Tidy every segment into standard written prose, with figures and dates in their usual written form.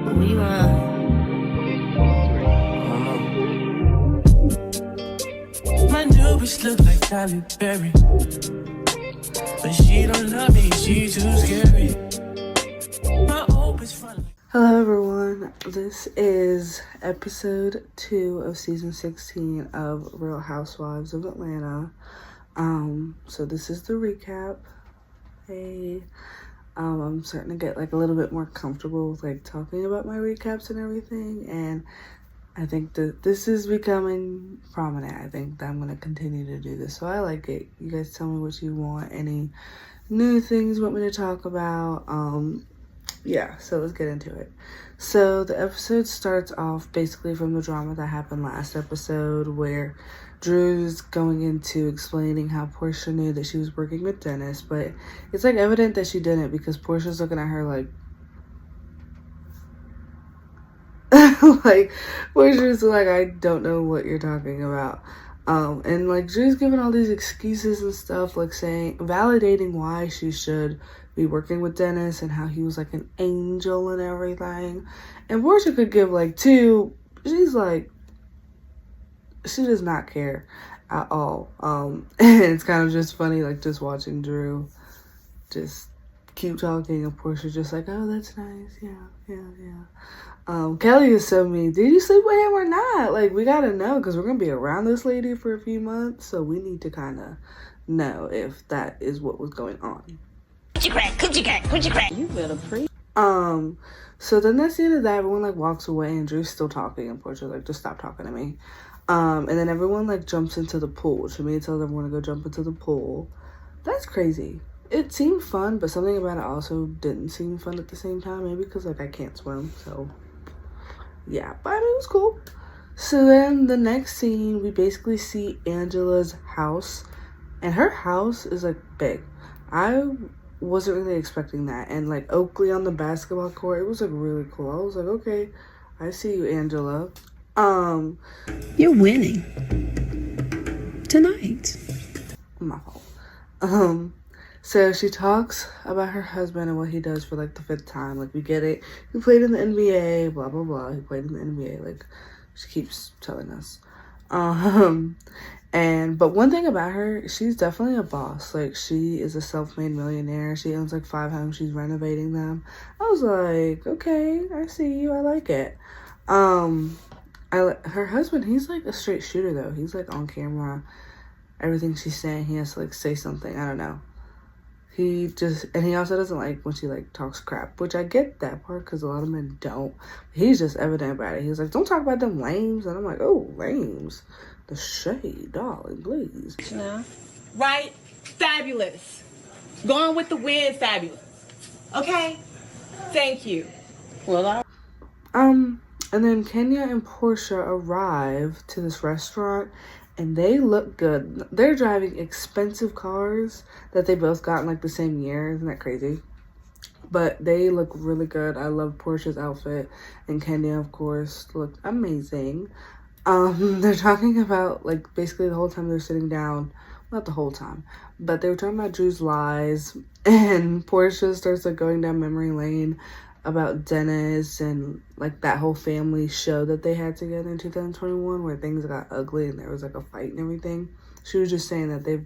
We run. My new bitch look like Tyler Perry, but she don't love me, she too scary. My old bitch front. Hello everyone, this is episode 2 of season 16 of Real Housewives of Atlanta. So this is the recap. Hey, I'm starting to get like a little bit more comfortable with like talking about my recaps and everything, and I think that this is becoming prominent. I think that I'm going to continue to do this, so I like it. You guys tell me what you want, any new things you want me to talk about. Yeah, so let's get into it. So the episode starts off basically from the drama that happened last episode, where Drew's going into explaining how Portia knew that she was working with Dennis, but it's like evident that she didn't, because Portia's looking at her like like Portia's like, I don't know what you're talking about. And like Drew's giving all these excuses and stuff, like saying, validating why she should be working with Dennis and how he was like an angel and everything. And Portia could give like two. She's like, she does not care at all. And it's kind of just funny, like just watching Drew just keep talking and Portia just like, oh, that's nice, yeah. Kelly is so mean. Did you sleep with him or not? Like, we gotta know, because we're gonna be around this lady for a few months, so we need to kind of know if that is what was going on. Coochie crack. You better pre. So then that's the end of that. Everyone like walks away and Drew's still talking and Portia's like, just stop talking to me. And then everyone like jumps into the pool. Shamia tells everyone to go jump into the pool. That's crazy. It seemed fun, but something about it also didn't seem fun at the same time. Maybe because like I can't swim, so yeah, but I mean, it was cool. So then the next scene, we basically see Angela's house, and her house is like big. I wasn't really expecting that. And like Oakley on the basketball court, it was like really cool. I was like, okay, I see you, Angela. You're winning tonight. My fault. So she talks about her husband and what he does for like the 5th time. Like, we get it. He played in the NBA, blah blah blah. He played in the NBA. Like, she keeps telling us. But one thing about her, she's definitely a boss. Like, she is a self-made millionaire. She owns like 5 homes. She's renovating them. I was like, okay, I see you. I like it. Her husband, he's like a straight shooter though. He's like on camera. Everything she's saying, he has to like say something. I don't know. He also doesn't like when she like talks crap, which I get that part because a lot of men don't. He's just evident about it. He's like, don't talk about them lames. And I'm like, oh, lames. The shade, darling, please. Yeah. Right? Fabulous. Going with the wind, fabulous. Okay? Thank you. Well, And then Kenya and Portia arrive to this restaurant, and they look good. They're driving expensive cars that they both got in like the same year. Isn't that crazy? But they look really good. I love Portia's outfit, and Kenya, of course, looked amazing. They're talking about like basically the whole time they're sitting down. Not the whole time, but they were talking about Drew's lies, and Portia starts like going down memory lane about Dennis and like that whole family show that they had together in 2021 where things got ugly and there was like a fight and everything. She was just saying that they've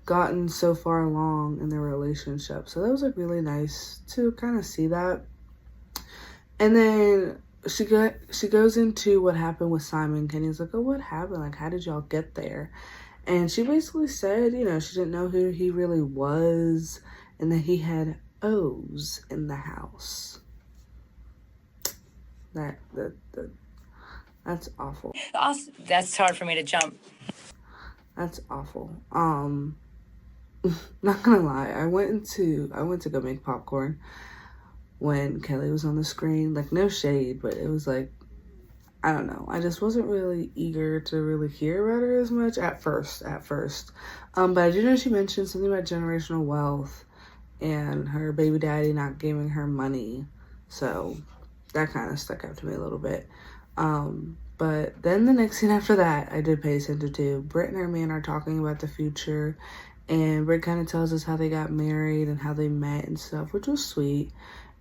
gotten so far along in their relationship. So that was like really nice to kind of see that. And then she goes into what happened with Simon. Kenny's like, oh, what happened? Like, how did y'all get there? And she basically said, you know, she didn't know who he really was and that he had O's in the house. That's awful. That's hard for me to jump. That's awful. Not gonna lie, I went to go make popcorn when Kelly was on the screen. Like, no shade, but it was like, I don't know. I just wasn't really eager to really hear about her as much at first. But I do know she mentioned something about generational wealth and her baby daddy not giving her money. So that kind of stuck out to me a little bit. But then the next scene after that, I did pay attention to. Britt and her man are talking about the future, and Britt kind of tells us how they got married and how they met and stuff, which was sweet.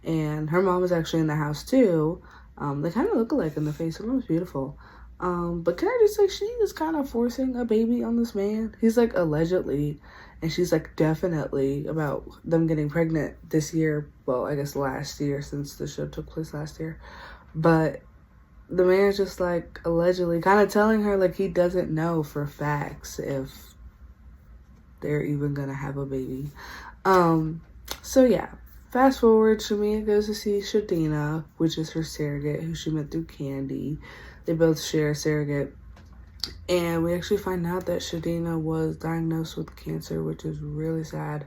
and her mom is actually in the house too. They kind of look alike in the face. Her mom's beautiful. But can I just say, she is kind of forcing a baby on this man. He's like allegedly, and she's like definitely about them getting pregnant this year. Well, I guess last year, since the show took place last year. But the man's just like allegedly kind of telling her like he doesn't know for facts if they're even gonna have a baby. So yeah, fast forward, Shamia goes to see Shadina, which is her surrogate, who she met through Candy. They both share a surrogate, and we actually find out that Shadina was diagnosed with cancer, which is really sad.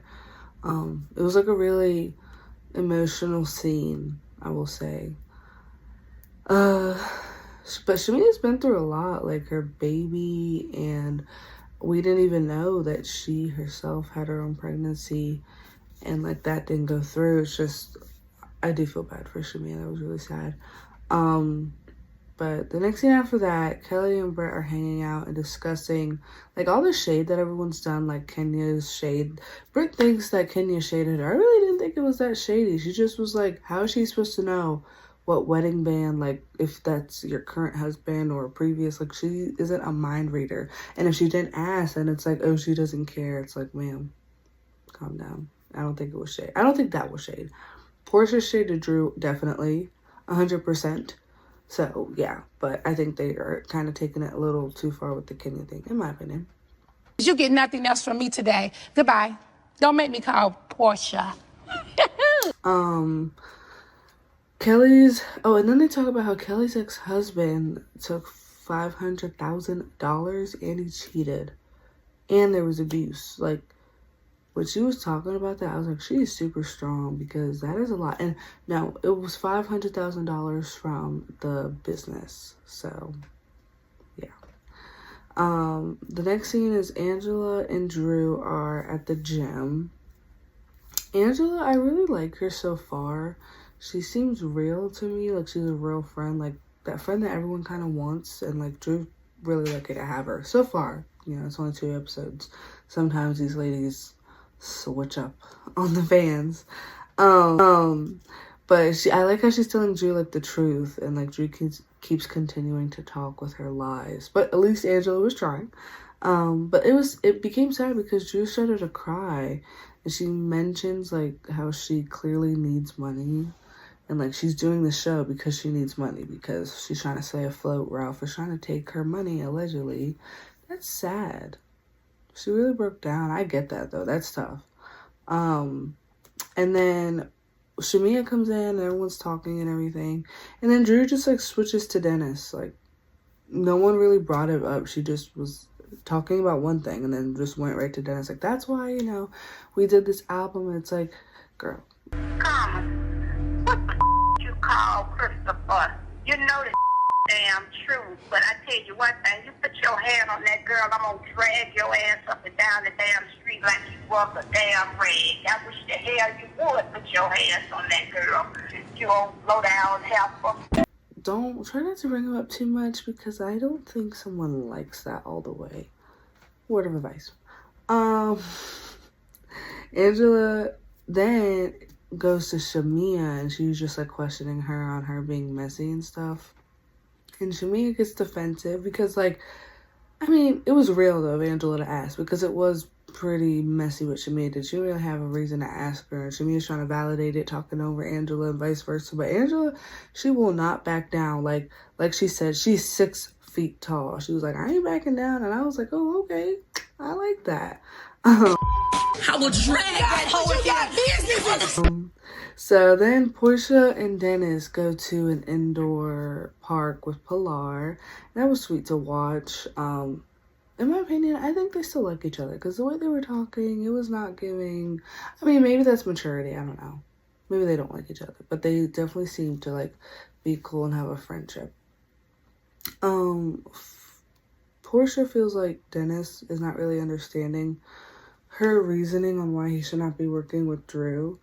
It was like a really emotional scene, I will say. But Shamina's been through a lot, like her baby, and we didn't even know that she herself had her own pregnancy, and like that didn't go through. It's just, I do feel bad for Shamina. That was really sad. But the next scene after that, Kelly and Brett are hanging out and discussing like all the shade that everyone's done, like Kenya's shade. Brett thinks that Kenya shaded her. I really didn't think it was that shady. She just was like, how is she supposed to know what wedding band, like if that's your current husband or previous? Like, she isn't a mind reader. And if she didn't ask, then it's like, oh, she doesn't care. It's like, ma'am, calm down. I don't think it was shade. I don't think that was shade. Portia's shade to Drew, definitely 100%. So yeah, but I think they are kind of taking it a little too far with the Kenya thing, in my opinion. You get nothing else from me today. Goodbye. Don't make me call Portia. Kelly's, oh, and then they talk about how Kelly's ex-husband took $500,000 and he cheated. And there was abuse. Like, when she was talking about that, I was like, she is super strong, because that is a lot. And no, it was $500,000 from the business. So, yeah. The next scene is Angela and Drew are at the gym. Angela, I really like her so far. She seems real to me, like she's a real friend, like that friend that everyone kind of wants, and like Drew really lucky to have her so far. You know, it's only 2 episodes. Sometimes these ladies switch up on the fans. But I like how she's telling Drew like the truth, and like Drew keeps continuing to talk with her lies. But at least Angela was trying. But it became sad because Drew started to cry, and she mentions like how she clearly needs money. And, like, she's doing the show because she needs money, because she's trying to stay afloat. Ralph is trying to take her money, allegedly. That's sad. She really broke down. I get that, though. That's tough. And then Shamia comes in, and everyone's talking and everything. And then Drew just, like, switches to Dennis. Like, no one really brought it up. She just was talking about one thing and then just went right to Dennis. Like, that's why, you know, we did this album. And it's like, girl. What the you call Christopher? You know the damn truth, but I tell you one thing, you put your hand on that girl, I'm gonna drag your ass up and down the damn street like you was a damn rag. I wish the hell you would put your hands on that girl, you old low down helper. Don't try not to bring him up too much, because I don't think someone likes that all the way. Word of advice. Angela then goes to Shamia, and she's just like questioning her on her being messy and stuff. And Shamia gets defensive because, like, I mean, it was real though of Angela to ask, because it was pretty messy what Shamia did. She didn't really have a reason to ask her. Shamia's trying to validate it, talking over Angela and vice versa. But Angela, she will not back down. Like she said, she's 6 feet tall. She was like, I ain't backing down. And I was like, oh, okay. I like that. I will drag that hoe if you got business. So then Portia and Dennis go to an indoor park with Pilar. That was sweet to watch. In my opinion, I think they still like each other, because the way they were talking, it was not giving. I mean, maybe that's maturity. I don't know. Maybe they don't like each other, but they definitely seem to like be cool and have a friendship. Portia feels like Dennis is not really understanding her reasoning on why he should not be working with Drew.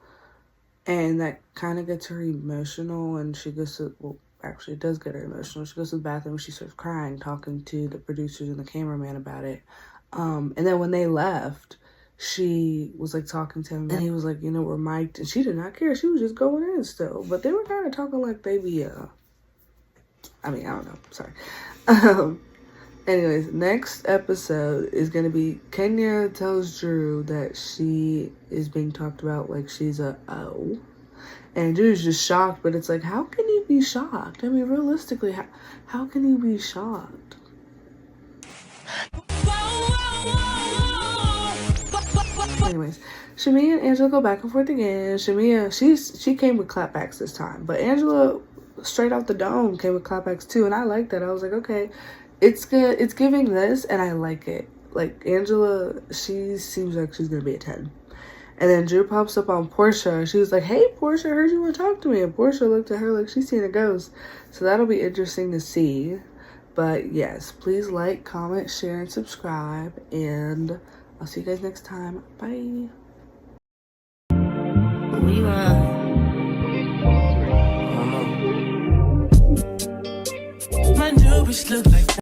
And that kind of gets her emotional, and she goes to, well, actually it does get her emotional. She goes to the bathroom, she starts crying, talking to the producers and the cameraman about it. And then when they left, she was like talking to him, and he was like, you know, we're mic'd, and she did not care. She was just going in still. But they were kind of talking like they be, I mean, I don't know. Sorry. Anyways, next episode is going to be Kenya tells Drew that she is being talked about like she's a O. And Drew's just shocked, but it's like, how can you be shocked? I mean, realistically, how can you be shocked? Anyways, Shamia and Angela go back and forth again. Shamia, she came with clapbacks this time, but Angela straight out the dome came with clapbacks too, and I like that. I was like, okay, it's good. It's giving this, and I like it. Like Angela, she seems like she's gonna be a 10. And then Drew pops up on Portia. She was like, hey, Portia, I heard you want to talk to me. And Portia looked at her like she's seen a ghost. So that'll be interesting to see. But yes, please like, comment, share, and subscribe. And I'll see you guys next time. Bye. We my new bitch look like